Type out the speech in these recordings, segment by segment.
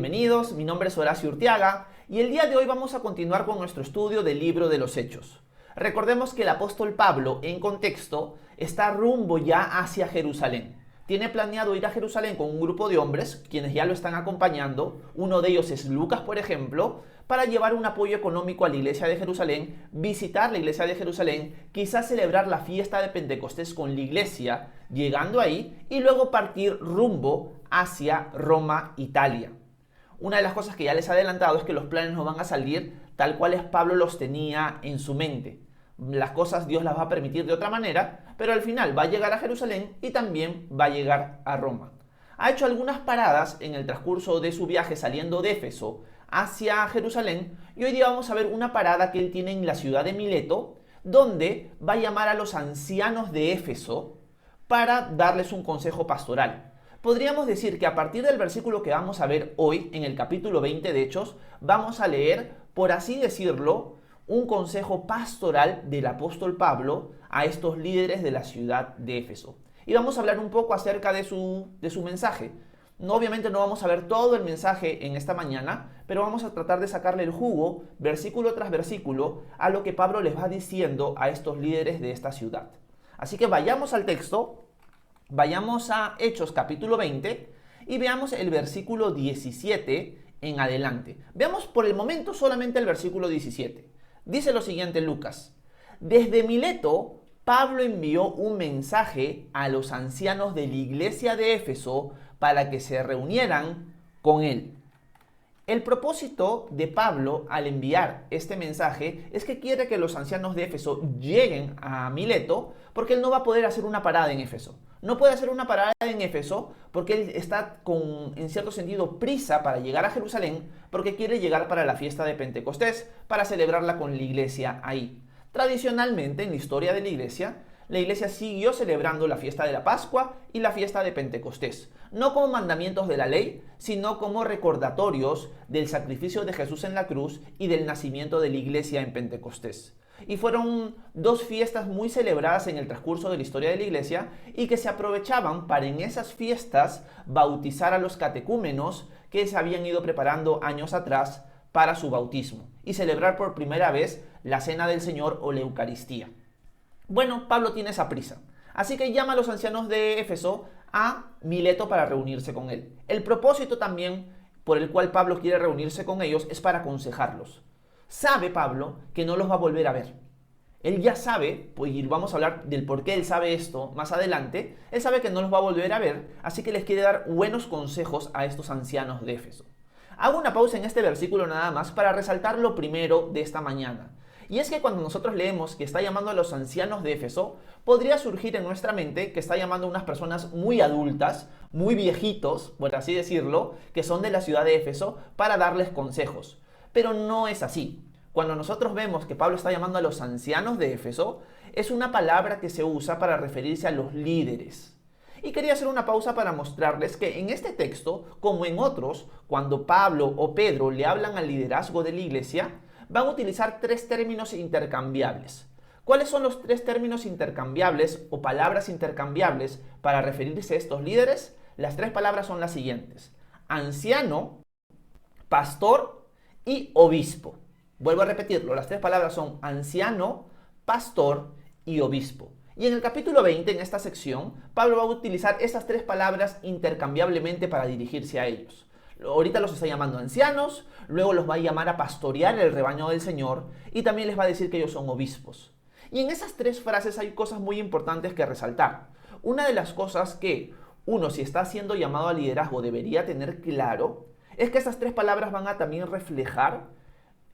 bienvenidos, mi nombre es Horacio Urteaga y el día de hoy vamos a continuar con nuestro estudio del libro de los Hechos. Recordemos que el apóstol Pablo, en contexto, está rumbo ya hacia Jerusalén. Tiene planeado ir a Jerusalén con un grupo de hombres, quienes ya lo están acompañando. Uno de ellos es Lucas, por ejemplo, para llevar un apoyo económico a la iglesia de Jerusalén, visitar la iglesia de Jerusalén, quizás celebrar la fiesta de Pentecostés con la iglesia, llegando ahí, y luego partir rumbo hacia Roma, Italia. Una de las cosas que ya les he adelantado es que los planes no van a salir tal cual Pablo los tenía en su mente. Las cosas Dios las va a permitir de otra manera, pero al final va a llegar a Jerusalén y también va a llegar a Roma. Ha hecho algunas paradas en el transcurso de su viaje saliendo de Éfeso hacia Jerusalén, y hoy día vamos a ver una parada que él tiene en la ciudad de Mileto, donde va a llamar a los ancianos de Éfeso para darles un consejo pastoral. Podríamos decir que a partir del versículo que vamos a ver hoy, en el capítulo 20 de Hechos, vamos a leer, por así decirlo, un consejo pastoral del apóstol Pablo a estos líderes de la ciudad de Éfeso. Y vamos a hablar un poco acerca de su mensaje. Obviamente no vamos a ver todo el mensaje en esta mañana, pero vamos a tratar de sacarle el jugo, versículo tras versículo, a lo que Pablo les va diciendo a estos líderes de esta ciudad. Así que vayamos al texto, vayamos a Hechos capítulo 20 y veamos el versículo 17 en adelante. Veamos por el momento solamente el versículo 17. Dice lo siguiente Lucas: desde Mileto, Pablo envió un mensaje a los ancianos de la iglesia de Éfeso para que se reunieran con él. El propósito de Pablo al enviar este mensaje es que quiere que los ancianos de Éfeso lleguen a Mileto, porque él no va a poder hacer una parada en Éfeso. No puede hacer una parada en Éfeso porque él está con, en cierto sentido, prisa para llegar a Jerusalén, porque quiere llegar para la fiesta de Pentecostés, para celebrarla con la iglesia ahí. Tradicionalmente, en la historia de la iglesia siguió celebrando la fiesta de la Pascua y la fiesta de Pentecostés, no como mandamientos de la ley, sino como recordatorios del sacrificio de Jesús en la cruz y del nacimiento de la iglesia en Pentecostés. Y fueron dos fiestas muy celebradas en el transcurso de la historia de la iglesia y que se aprovechaban para en esas fiestas bautizar a los catecúmenos que se habían ido preparando años atrás para su bautismo y celebrar por primera vez la Cena del Señor o la Eucaristía. Bueno, Pablo tiene esa prisa, así que llama a los ancianos de Éfeso a Mileto para reunirse con él. El propósito también por el cual Pablo quiere reunirse con ellos es para aconsejarlos. Sabe Pablo que no los va a volver a ver. Él ya sabe, pues, y vamos a hablar del por qué él sabe esto más adelante. Él sabe que no los va a volver a ver, así que les quiere dar buenos consejos a estos ancianos de Éfeso. Hago una pausa en este versículo nada más para resaltar lo primero de esta mañana. Y es que cuando nosotros leemos que está llamando a los ancianos de Éfeso, podría surgir en nuestra mente que está llamando a unas personas muy adultas, muy viejitos, por así decirlo, que son de la ciudad de Éfeso, para darles consejos. Pero no es así. Cuando nosotros vemos que Pablo está llamando a los ancianos de Éfeso, es una palabra que se usa para referirse a los líderes. Y quería hacer una pausa para mostrarles que en este texto, como en otros, cuando Pablo o Pedro le hablan al liderazgo de la iglesia, van a utilizar tres términos intercambiables. ¿Cuáles son los tres términos intercambiables o palabras intercambiables para referirse a estos líderes? Las tres palabras son las siguientes: anciano, pastor y obispo. Vuelvo a repetirlo, las tres palabras son anciano, pastor y obispo. Y en el capítulo 20, en esta sección, Pablo va a utilizar estas tres palabras intercambiablemente para dirigirse a ellos. Ahorita los está llamando ancianos, luego los va a llamar a pastorear el rebaño del Señor y también les va a decir que ellos son obispos. Y en esas tres frases hay cosas muy importantes que resaltar. Una de las cosas que uno, si está siendo llamado al liderazgo, debería tener claro es que estas tres palabras van a también reflejar,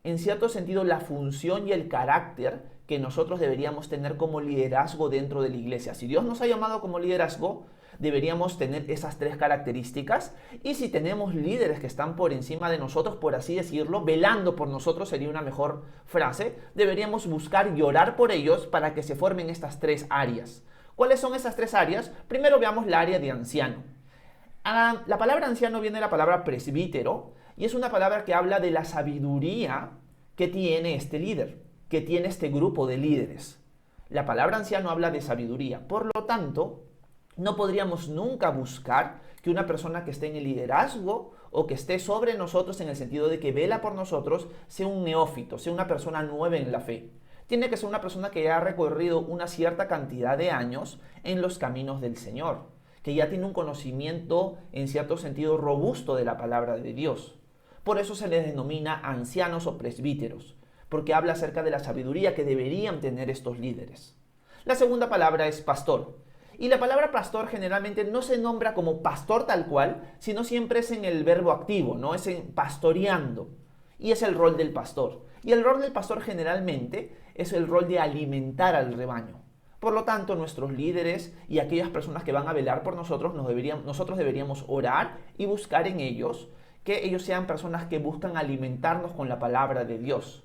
en cierto sentido, la función y el carácter que nosotros deberíamos tener como liderazgo dentro de la iglesia. Si Dios nos ha llamado como liderazgo, deberíamos tener esas tres características, y si tenemos líderes que están por encima de nosotros, por así decirlo, velando por nosotros sería una mejor frase, deberíamos buscar y orar por ellos para que se formen estas tres áreas. ¿Cuáles son esas tres áreas? Primero veamos la área de anciano. La palabra anciano viene de la palabra presbítero y es una palabra que habla de la sabiduría que tiene este líder, que tiene este grupo de líderes. La palabra anciano habla de sabiduría, por lo tanto, no podríamos nunca buscar que una persona que esté en el liderazgo o que esté sobre nosotros en el sentido de que vela por nosotros sea un neófito, sea una persona nueva en la fe. Tiene que ser una persona que ya ha recorrido una cierta cantidad de años en los caminos del Señor, que ya tiene un conocimiento en cierto sentido robusto de la palabra de Dios. Por eso se les denomina ancianos o presbíteros, porque habla acerca de la sabiduría que deberían tener estos líderes. La segunda palabra es pastor. Y la palabra pastor generalmente no se nombra como pastor tal cual, sino siempre es en el verbo activo, ¿no? Es en pastoreando. Y es el rol del pastor. Y el rol del pastor generalmente es el rol de alimentar al rebaño. Por lo tanto, nuestros líderes y aquellas personas que van a velar por nosotros, nosotros deberíamos orar y buscar en ellos que ellos sean personas que buscan alimentarnos con la palabra de Dios.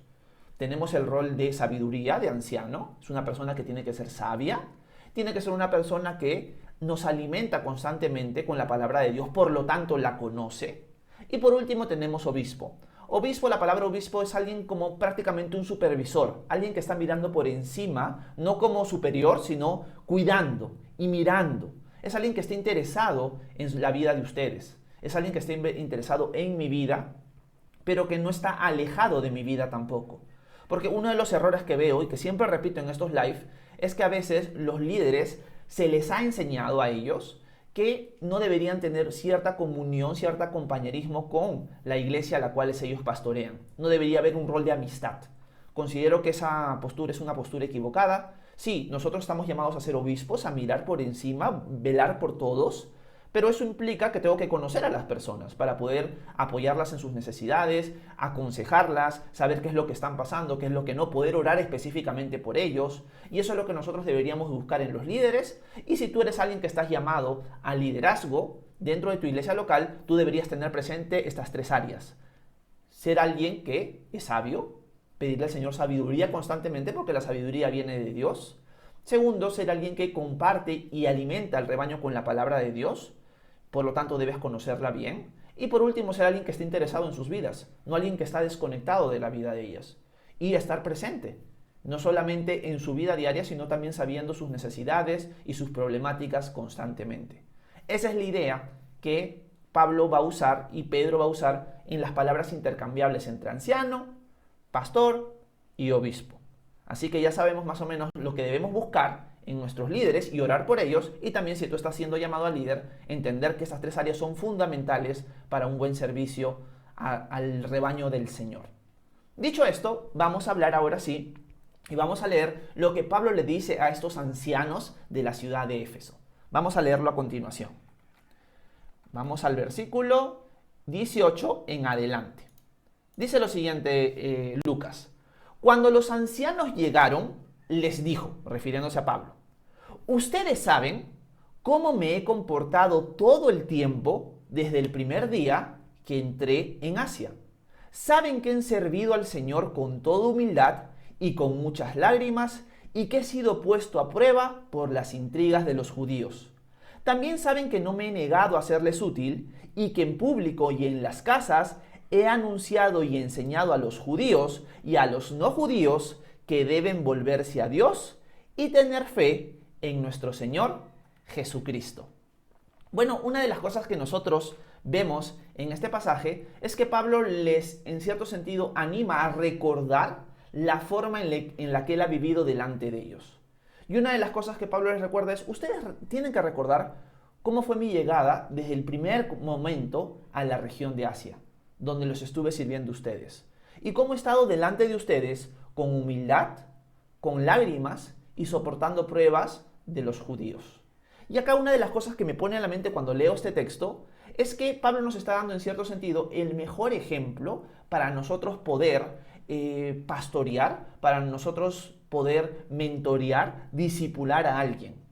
Tenemos el rol de sabiduría, de anciano. Es una persona que tiene que ser sabia. Tiene que ser una persona que nos alimenta constantemente con la palabra de Dios, por lo tanto la conoce. Y por último tenemos obispo. Obispo, la palabra obispo es alguien como prácticamente un supervisor, alguien que está mirando por encima, no como superior, sino cuidando y mirando. Es alguien que está interesado en la vida de ustedes. Es alguien que está interesado en mi vida, pero que no está alejado de mi vida tampoco. Porque uno de los errores que veo y que siempre repito en estos live es que a veces los líderes se les ha enseñado a ellos que no deberían tener cierta comunión, cierto compañerismo con la iglesia a la cual ellos pastorean. No debería haber un rol de amistad. Considero que esa postura es una postura equivocada. Sí, nosotros estamos llamados a ser obispos, a mirar por encima, velar por todos, pero eso implica que tengo que conocer a las personas para poder apoyarlas en sus necesidades, aconsejarlas, saber qué es lo que están pasando, qué es lo que no, poder orar específicamente por ellos. Y eso es lo que nosotros deberíamos buscar en los líderes. Y si tú eres alguien que estás llamado al liderazgo dentro de tu iglesia local, tú deberías tener presente estas tres áreas. Ser alguien que es sabio, pedirle al Señor sabiduría constantemente porque la sabiduría viene de Dios. Segundo, ser alguien que comparte y alimenta al rebaño con la palabra de Dios. Por lo tanto, debes conocerla bien. Y por último, ser alguien que esté interesado en sus vidas, no alguien que está desconectado de la vida de ellas. Y estar presente, no solamente en su vida diaria, sino también sabiendo sus necesidades y sus problemáticas constantemente. Esa es la idea que Pablo va a usar y Pedro va a usar en las palabras intercambiables entre anciano, pastor y obispo. Así que ya sabemos más o menos lo que debemos buscar en nuestros líderes y orar por ellos, y también si tú estás siendo llamado a líder, entender que estas tres áreas son fundamentales para un buen servicio al rebaño del Señor. Dicho esto, vamos a hablar ahora sí y vamos a leer lo que Pablo le dice a estos ancianos de la ciudad de Éfeso. Vamos a leerlo a continuación. Vamos al versículo 18 en adelante. Dice lo siguiente Lucas: cuando los ancianos llegaron, les dijo, refiriéndose a Pablo: ustedes saben cómo me he comportado todo el tiempo desde el primer día que entré en Asia. Saben que he servido al Señor con toda humildad y con muchas lágrimas, y que he sido puesto a prueba por las intrigas de los judíos. También saben que no me he negado a serles útil, y que en público y en las casas he anunciado y enseñado a los judíos y a los no judíos que deben volverse a Dios y tener fe en nuestro Señor Jesucristo. Bueno, una de las cosas que nosotros vemos en este pasaje es que Pablo les, en cierto sentido, anima a recordar la forma en la que él ha vivido delante de ellos. Y una de las cosas que Pablo les recuerda es: ustedes tienen que recordar cómo fue mi llegada desde el primer momento a la región de Asia, donde los estuve sirviendo a ustedes, y cómo he estado delante de ustedes con humildad, con lágrimas y soportando pruebas de los judíos. Y acá una de las cosas que me pone a la mente cuando leo este texto es que Pablo nos está dando en cierto sentido el mejor ejemplo para nosotros poder pastorear, para nosotros poder mentorear, discipular a alguien.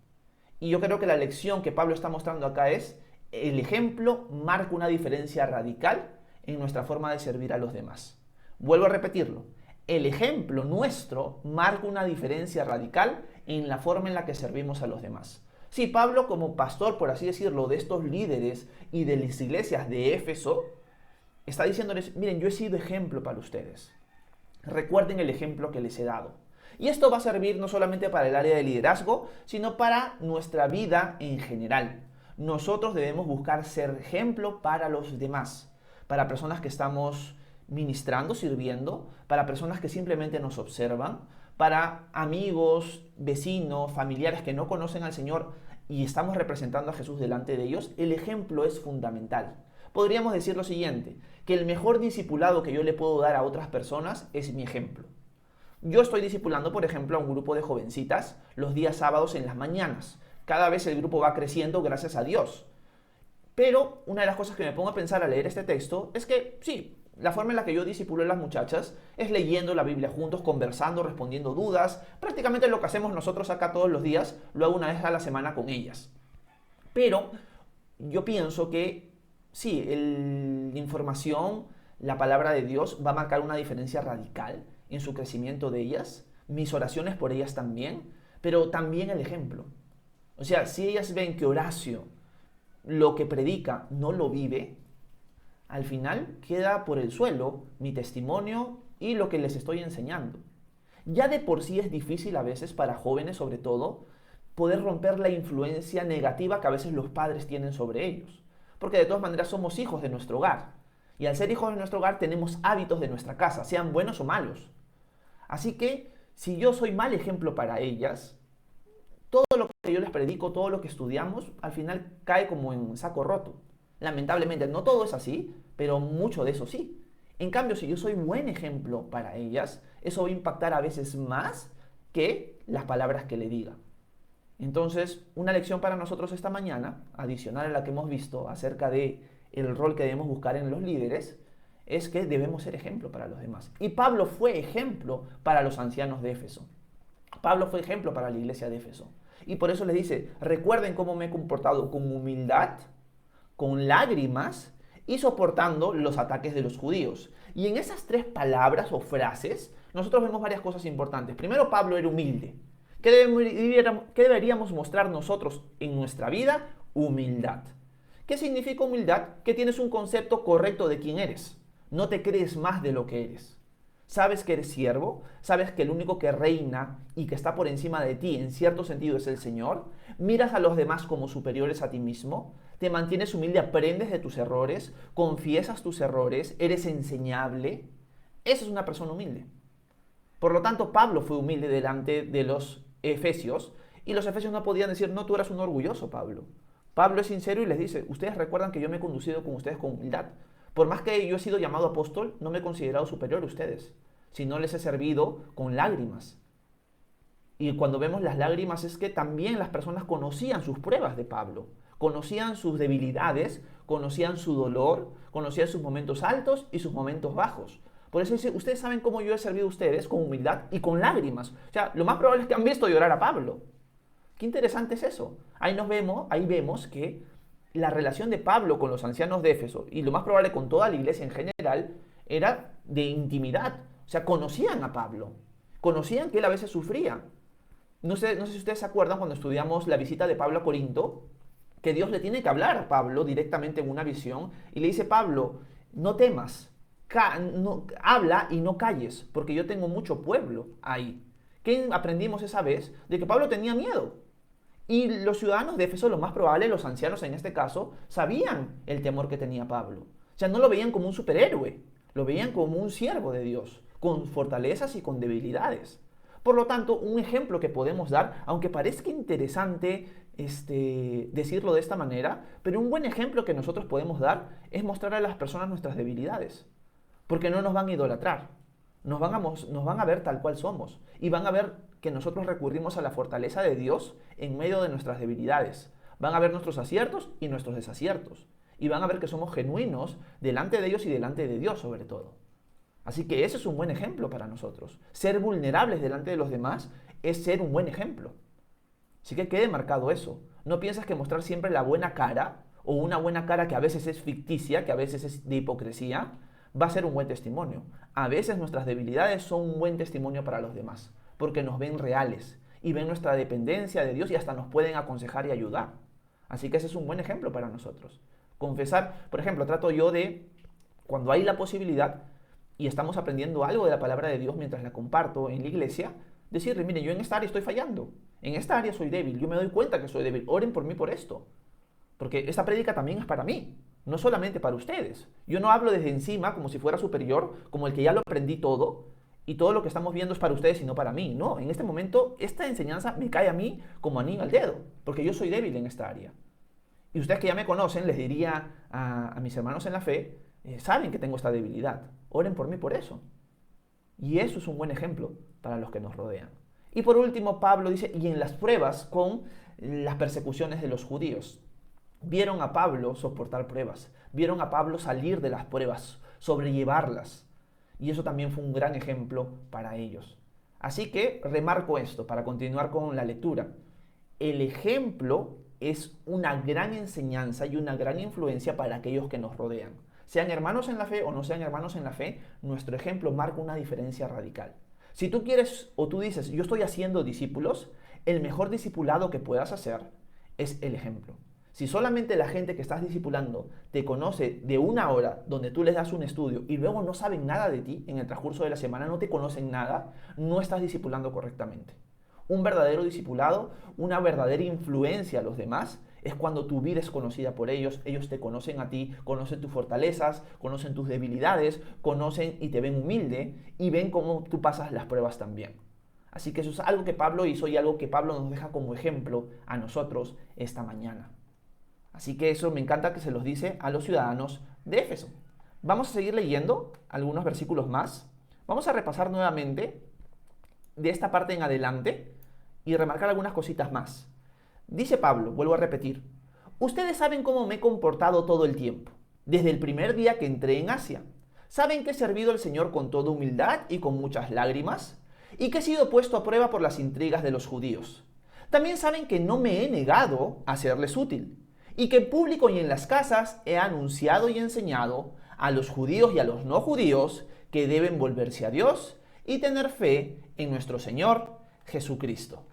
Y yo creo que la lección que Pablo está mostrando acá es: el ejemplo marca una diferencia radical en nuestra forma de servir a los demás. Vuelvo a repetirlo: el ejemplo nuestro marca una diferencia radical en la forma en la que servimos a los demás. Sí, Pablo, como pastor, por así decirlo, de estos líderes y de las iglesias de Éfeso, está diciéndoles: miren, yo he sido ejemplo para ustedes. Recuerden el ejemplo que les he dado. Y esto va a servir no solamente para el área de liderazgo, sino para nuestra vida en general. Nosotros debemos buscar ser ejemplo para los demás. para personas que estamos ministrando, sirviendo, para personas que simplemente nos observan, para amigos, vecinos, familiares que no conocen al Señor y estamos representando a Jesús delante de ellos. El ejemplo es fundamental. Podríamos decir lo siguiente, que el mejor discipulado que yo le puedo dar a otras personas es mi ejemplo. Yo estoy discipulando, por ejemplo, a un grupo de jovencitas los días sábados en las mañanas. Cada vez el grupo va creciendo, gracias a Dios. Pero una de las cosas que me pongo a pensar al leer este texto es que sí, la forma en la que yo discipulo a las muchachas es leyendo la Biblia juntos, conversando, respondiendo dudas. Prácticamente lo que hacemos nosotros acá todos los días, lo hago una vez a la semana con ellas. Pero yo pienso que sí, la información, la palabra de Dios va a marcar una diferencia radical en su crecimiento de ellas, mis oraciones por ellas también, pero también el ejemplo. O sea, si ellas ven que Horacio lo que predica no lo vive, al final queda por el suelo mi testimonio y lo que les estoy enseñando. Ya de por sí es difícil a veces para jóvenes, sobre todo, poder romper la influencia negativa que a veces los padres tienen sobre ellos. Porque de todas maneras somos hijos de nuestro hogar. Y al ser hijos de nuestro hogar tenemos hábitos de nuestra casa, sean buenos o malos. Así que si yo soy mal ejemplo para ellas, todo lo que yo les predico, todo lo que estudiamos, al final cae como en saco roto. Lamentablemente, no todo es así, pero mucho de eso sí. En cambio, si yo soy buen ejemplo para ellas, eso va a impactar a veces más que las palabras que le diga. Entonces, una lección para nosotros esta mañana, adicional a la que hemos visto acerca de el rol que debemos buscar en los líderes, es que debemos ser ejemplo para los demás. Y Pablo fue ejemplo para los ancianos de Éfeso. Pablo fue ejemplo para la iglesia de Éfeso. Y por eso les dice, recuerden cómo me he comportado con humildad, con lágrimas y soportando los ataques de los judíos. Y en esas tres palabras o frases, nosotros vemos varias cosas importantes. Primero, Pablo era humilde. ¿Qué deberíamos mostrar nosotros en nuestra vida? Humildad. ¿Qué significa humildad? Que tienes un concepto correcto de quién eres. No te crees más de lo que eres. Sabes que eres siervo, sabes que el único que reina y que está por encima de ti en cierto sentido es el Señor. Miras a los demás como superiores a ti mismo. Te mantienes humilde, aprendes de tus errores, confiesas tus errores, eres enseñable. Esa es una persona humilde. Por lo tanto, Pablo fue humilde delante de los efesios y los efesios no podían decir, no, tú eras un orgulloso, Pablo. Pablo es sincero y les dice, ustedes recuerdan que yo me he conducido con ustedes con humildad. Por más que yo he sido llamado apóstol, no me he considerado superior a ustedes, sino les he servido con lágrimas. Y cuando vemos las lágrimas es que también las personas conocían sus pruebas de Pablo, conocían sus debilidades, conocían su dolor, conocían sus momentos altos y sus momentos bajos. Por eso dice, ustedes saben cómo yo he servido a ustedes con humildad y con lágrimas. O sea, lo más probable es que han visto llorar a Pablo. Qué interesante es eso. Ahí vemos que la relación de Pablo con los ancianos de Éfeso, y lo más probable con toda la iglesia en general, era de intimidad. O sea, conocían a Pablo, conocían que él a veces sufría. No sé si ustedes se acuerdan cuando estudiamos la visita de Pablo a Corinto, que Dios le tiene que hablar a Pablo directamente en una visión, y le dice, Pablo, no temas, habla y no calles, porque yo tengo mucho pueblo ahí. ¿Qué aprendimos esa vez? De que Pablo tenía miedo. Y los ciudadanos de Éfeso, lo más probable, los ancianos en este caso, sabían el temor que tenía Pablo. O sea, no lo veían como un superhéroe, lo veían como un siervo de Dios, con fortalezas y con debilidades. Por lo tanto, un ejemplo que podemos dar, aunque parezca interesante decirlo de esta manera, pero un buen ejemplo que nosotros podemos dar es mostrar a las personas nuestras debilidades. Porque no nos van a idolatrar, nos van a ver tal cual somos y van a ver que nosotros recurrimos a la fortaleza de Dios en medio de nuestras debilidades. Van a ver nuestros aciertos y nuestros desaciertos. Y van a ver que somos genuinos delante de ellos y delante de Dios sobre todo. Así que ese es un buen ejemplo para nosotros. Ser vulnerables delante de los demás es ser un buen ejemplo. Así que quede marcado eso. No piensas que mostrar siempre la buena cara, o una buena cara que a veces es ficticia, que a veces es de hipocresía, va a ser un buen testimonio. A veces nuestras debilidades son un buen testimonio para los demás, porque nos ven reales y ven nuestra dependencia de Dios y hasta nos pueden aconsejar y ayudar. Así que ese es un buen ejemplo para nosotros. Confesar, por ejemplo, trato yo de, cuando hay la posibilidad y estamos aprendiendo algo de la palabra de Dios mientras la comparto en la iglesia, decirle, mire, yo en esta área estoy fallando, en esta área soy débil, yo me doy cuenta que soy débil, oren por mí por esto, porque esta prédica también es para mí. no solamente para ustedes. Yo no hablo desde encima como si fuera superior, como el que ya lo aprendí todo, y todo lo que estamos viendo es para ustedes y no para mí. No, en este momento esta enseñanza me cae a mí como anillo al dedo, porque yo soy débil en esta área. Y ustedes que ya me conocen, les diría a mis hermanos en la fe, saben que tengo esta debilidad. Oren por mí por eso. Y eso es un buen ejemplo para los que nos rodean. Y por último, Pablo dice, y en las pruebas con las persecuciones de los judíos. Vieron a Pablo soportar pruebas, vieron a Pablo salir de las pruebas, sobrellevarlas. Y eso también fue un gran ejemplo para ellos. Así que remarco esto para continuar con la lectura. El ejemplo es una gran enseñanza y una gran influencia para aquellos que nos rodean. Sean hermanos en la fe o no sean hermanos en la fe, nuestro ejemplo marca una diferencia radical. Si tú quieres o tú dices, yo estoy haciendo discípulos, el mejor discipulado que puedas hacer es el ejemplo. Si solamente la gente que estás discipulando te conoce de una hora donde tú les das un estudio y luego no saben nada de ti en el transcurso de la semana, no te conocen nada, no estás discipulando correctamente. Un verdadero discipulado, una verdadera influencia a los demás, es cuando tu vida es conocida por ellos, ellos te conocen a ti, conocen tus fortalezas, conocen tus debilidades, conocen y te ven humilde y ven cómo tú pasas las pruebas también. Así que eso es algo que Pablo hizo y algo que Pablo nos deja como ejemplo a nosotros esta mañana. Así que eso me encanta que se los dice a los ciudadanos de Éfeso. Vamos a seguir leyendo algunos versículos más. Vamos a repasar nuevamente de esta parte en adelante y remarcar algunas cositas más. Dice Pablo, vuelvo a repetir, ustedes saben cómo me he comportado todo el tiempo, desde el primer día que entré en Asia. Saben que he servido al Señor con toda humildad y con muchas lágrimas, y que he sido puesto a prueba por las intrigas de los judíos. También saben que no me he negado a serles útil, y que en público y en las casas he anunciado y enseñado a los judíos y a los no judíos que deben volverse a Dios y tener fe en nuestro Señor Jesucristo.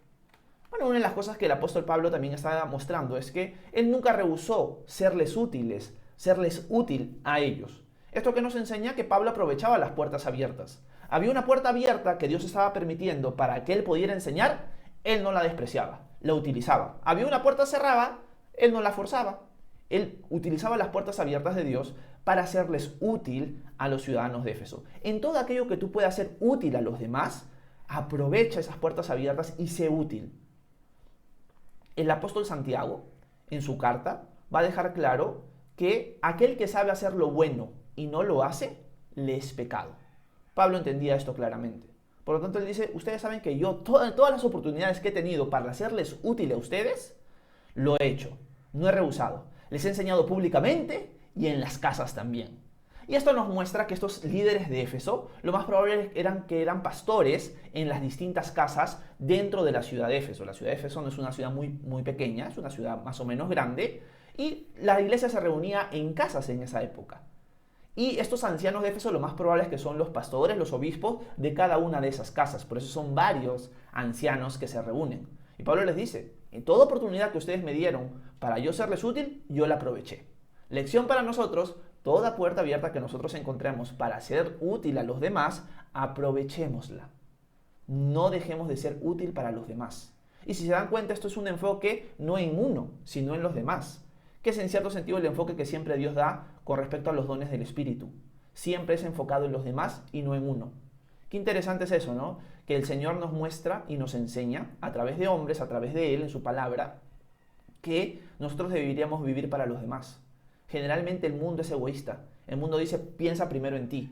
Bueno, una de las cosas que el apóstol Pablo también está mostrando es que él nunca rehusó serles útil a ellos. Esto que nos enseña que Pablo aprovechaba las puertas abiertas. Había una puerta abierta que Dios estaba permitiendo para que él pudiera enseñar, él no la despreciaba, la utilizaba. Había una puerta cerrada, él no la forzaba. Él utilizaba las puertas abiertas de Dios para hacerles útil a los ciudadanos de Éfeso. En todo aquello que tú puedas ser útil a los demás, aprovecha esas puertas abiertas y sé útil. El apóstol Santiago, en su carta, va a dejar claro que aquel que sabe hacer lo bueno y no lo hace, le es pecado. Pablo entendía esto claramente. Por lo tanto, él dice, ustedes saben que yo, todas las oportunidades que he tenido para hacerles útil a ustedes, lo he hecho, no he rehusado. Les he enseñado públicamente y en las casas también. Y esto nos muestra que estos líderes de Éfeso, lo más probable eran pastores en las distintas casas dentro de la ciudad de Éfeso. La ciudad de Éfeso no es una ciudad muy pequeña, es una ciudad más o menos grande, y la iglesia se reunía en casas en esa época. Y estos ancianos de Éfeso lo más probable es que son los pastores, los obispos de cada una de esas casas. Por eso son varios ancianos que se reúnen. Y Pablo les dice, en toda oportunidad que ustedes me dieron para yo serles útil, yo la aproveché. Lección para nosotros, toda puerta abierta que nosotros encontremos para ser útil a los demás, aprovechémosla. No dejemos de ser útil para los demás. Y si se dan cuenta, esto es un enfoque no en uno, sino en los demás, que es en cierto sentido el enfoque que siempre Dios da con respecto a los dones del Espíritu. Siempre es enfocado en los demás y no en uno. Qué interesante es eso, ¿no? Que el Señor nos muestra y nos enseña, a través de hombres, a través de Él, en su palabra, que nosotros deberíamos vivir para los demás. Generalmente el mundo es egoísta. El mundo dice, piensa primero en ti.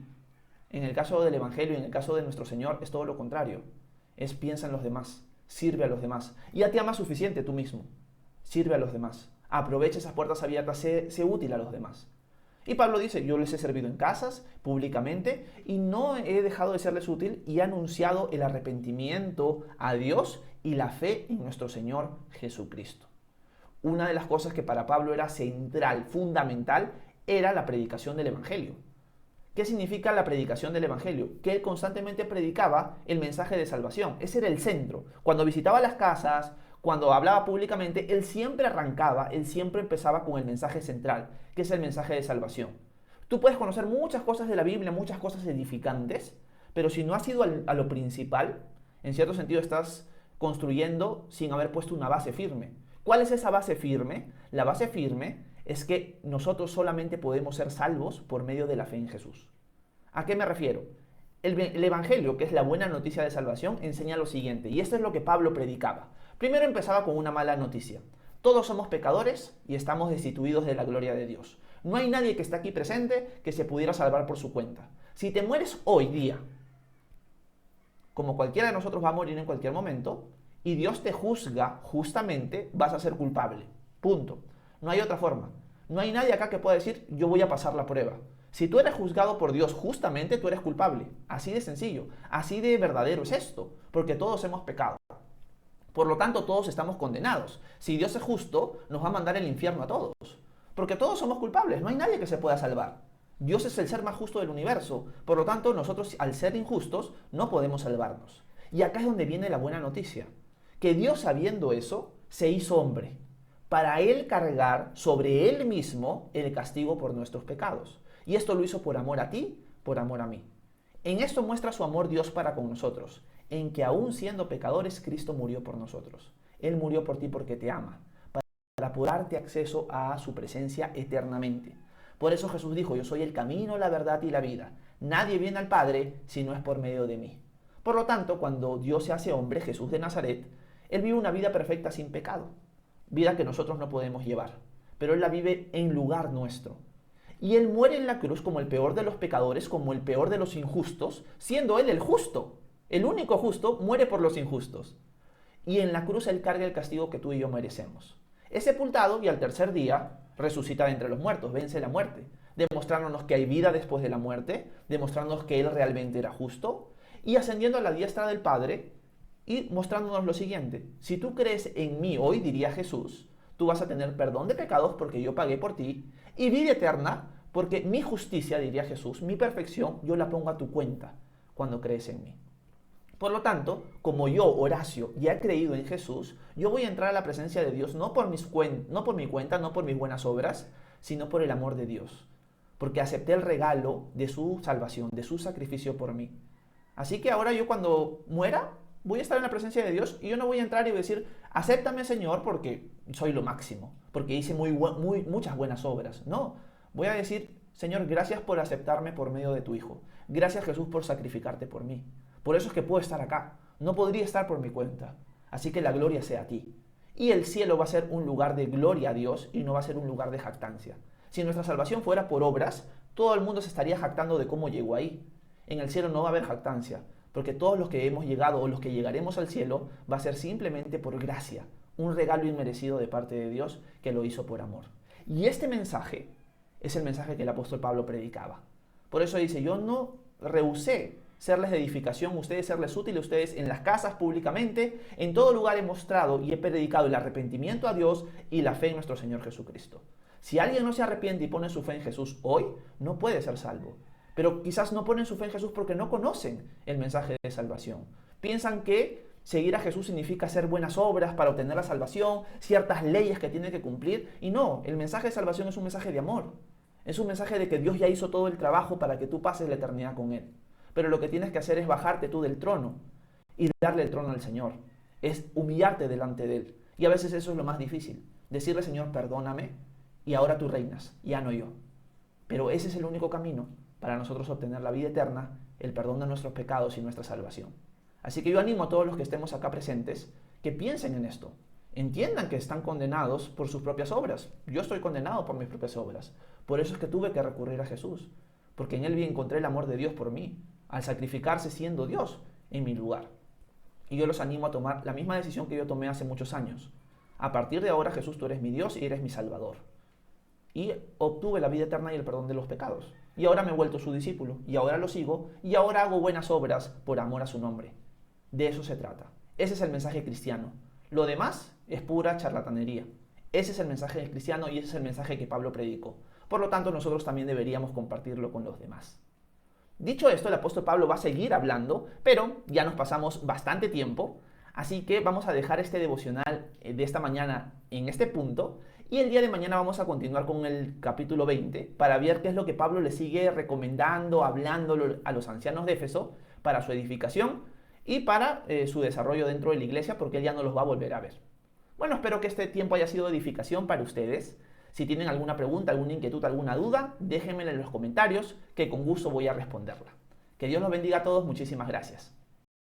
En el caso del Evangelio y en el caso de nuestro Señor es todo lo contrario. Es piensa en los demás, sirve a los demás. Y ya te amas suficiente tú mismo. Sirve a los demás. Aprovecha esas puertas abiertas, sé útil a los demás. Y Pablo dice, yo les he servido en casas, públicamente, y no he dejado de serles útil y he anunciado el arrepentimiento a Dios y la fe en nuestro Señor Jesucristo. Una de las cosas que para Pablo era central, fundamental, era la predicación del Evangelio. ¿Qué significa la predicación del Evangelio? Que él constantemente predicaba el mensaje de salvación. Ese era el centro. Cuando visitaba las casas, cuando hablaba públicamente, él siempre arrancaba, él siempre empezaba con el mensaje central, que es el mensaje de salvación. Tú puedes conocer muchas cosas de la Biblia, muchas cosas edificantes, pero si no has ido a lo principal, en cierto sentido estás construyendo sin haber puesto una base firme. ¿Cuál es esa base firme? La base firme es que nosotros solamente podemos ser salvos por medio de la fe en Jesús. ¿A qué me refiero? El Evangelio, que es la buena noticia de salvación, enseña lo siguiente, y esto es lo que Pablo predicaba. Primero empezaba con una mala noticia. Todos somos pecadores y estamos destituidos de la gloria de Dios. No hay nadie que está aquí presente que se pudiera salvar por su cuenta. Si te mueres hoy día, como cualquiera de nosotros va a morir en cualquier momento, y Dios te juzga justamente, vas a ser culpable. Punto. No hay otra forma. No hay nadie acá que pueda decir, yo voy a pasar la prueba. Si tú eres juzgado por Dios justamente, tú eres culpable. Así de sencillo, así de verdadero es esto, porque todos hemos pecado. Por lo tanto, todos estamos condenados. Si Dios es justo, nos va a mandar al infierno a todos. Porque todos somos culpables, no hay nadie que se pueda salvar. Dios es el ser más justo del universo. Por lo tanto, nosotros, al ser injustos, no podemos salvarnos. Y acá es donde viene la buena noticia. Que Dios, sabiendo eso, se hizo hombre, para Él cargar sobre Él mismo el castigo por nuestros pecados. Y esto lo hizo por amor a ti, por amor a mí. En esto muestra su amor Dios para con nosotros, en que aún siendo pecadores, Cristo murió por nosotros. Él murió por ti porque te ama, para poder darte acceso a su presencia eternamente. Por eso Jesús dijo, yo soy el camino, la verdad y la vida. Nadie viene al Padre si no es por medio de mí. Por lo tanto, cuando Dios se hace hombre, Jesús de Nazaret, Él vive una vida perfecta sin pecado. Vida que nosotros no podemos llevar. Pero Él la vive en lugar nuestro. Y Él muere en la cruz como el peor de los pecadores, como el peor de los injustos, siendo Él el justo. El único justo muere por los injustos. Y en la cruz Él carga el castigo que tú y yo merecemos. Es sepultado y al tercer día resucita de entre los muertos, vence la muerte, demostrándonos que hay vida después de la muerte, demostrándonos que Él realmente era justo, y ascendiendo a la diestra del Padre y mostrándonos lo siguiente. Si tú crees en mí hoy, diría Jesús, tú vas a tener perdón de pecados porque yo pagué por ti, y vida eterna porque mi justicia, diría Jesús, mi perfección, yo la pongo a tu cuenta cuando crees en mí. Por lo tanto, como yo, Horacio, ya he creído en Jesús, yo voy a entrar a la presencia de Dios no por mi cuenta, no por mis buenas obras, sino por el amor de Dios. Porque acepté el regalo de su salvación, de su sacrificio por mí. Así que ahora yo cuando muera, voy a estar en la presencia de Dios y yo no voy a entrar y voy a decir, acéptame Señor porque soy lo máximo, porque hice muchas buenas obras. No, voy a decir, Señor, gracias por aceptarme por medio de tu Hijo. Gracias Jesús por sacrificarte por mí. Por eso es que puedo estar acá. No podría estar por mi cuenta. Así que la gloria sea a ti. Y el cielo va a ser un lugar de gloria a Dios y no va a ser un lugar de jactancia. Si nuestra salvación fuera por obras, todo el mundo se estaría jactando de cómo llegó ahí. En el cielo no va a haber jactancia, porque todos los que hemos llegado o los que llegaremos al cielo va a ser simplemente por gracia, un regalo inmerecido de parte de Dios que lo hizo por amor. Y este mensaje es el mensaje que el apóstol Pablo predicaba. Por eso dice, yo no rehusé serles de edificación, ustedes serles útiles, ustedes en las casas públicamente, en todo lugar he mostrado y he predicado el arrepentimiento a Dios y la fe en nuestro Señor Jesucristo. Si alguien no se arrepiente y pone su fe en Jesús hoy, no puede ser salvo. Pero quizás no ponen su fe en Jesús porque no conocen el mensaje de salvación. Piensan que seguir a Jesús significa hacer buenas obras para obtener la salvación, ciertas leyes que tienen que cumplir. Y no, el mensaje de salvación es un mensaje de amor. Es un mensaje de que Dios ya hizo todo el trabajo para que tú pases la eternidad con Él. Pero lo que tienes que hacer es bajarte tú del trono y darle el trono al Señor. Es humillarte delante de Él. Y a veces eso es lo más difícil. Decirle, Señor, perdóname y ahora tú reinas, ya no yo. Pero ese es el único camino para nosotros obtener la vida eterna, el perdón de nuestros pecados y nuestra salvación. Así que yo animo a todos los que estemos acá presentes que piensen en esto. Entiendan que están condenados por sus propias obras. Yo estoy condenado por mis propias obras. Por eso es que tuve que recurrir a Jesús. Porque en Él encontré el amor de Dios por mí, al sacrificarse siendo Dios en mi lugar. Y yo los animo a tomar la misma decisión que yo tomé hace muchos años. A partir de ahora, Jesús, tú eres mi Dios y eres mi Salvador. Y obtuve la vida eterna y el perdón de los pecados. Y ahora me he vuelto su discípulo, y ahora lo sigo, y ahora hago buenas obras por amor a su nombre. De eso se trata. Ese es el mensaje cristiano. Lo demás es pura charlatanería. Ese es el mensaje del cristiano y ese es el mensaje que Pablo predicó. Por lo tanto, nosotros también deberíamos compartirlo con los demás. Dicho esto, el apóstol Pablo va a seguir hablando, pero ya nos pasamos bastante tiempo, así que vamos a dejar este devocional de esta mañana en este punto, y el día de mañana vamos a continuar con el capítulo 20 para ver qué es lo que Pablo le sigue recomendando, hablando a los ancianos de Éfeso para su edificación y para su desarrollo dentro de la iglesia, porque él ya no los va a volver a ver. Bueno, espero que este tiempo haya sido de edificación para ustedes. Si tienen alguna pregunta, alguna inquietud, alguna duda, déjenmela en los comentarios, que con gusto voy a responderla. Que Dios los bendiga a todos, muchísimas gracias.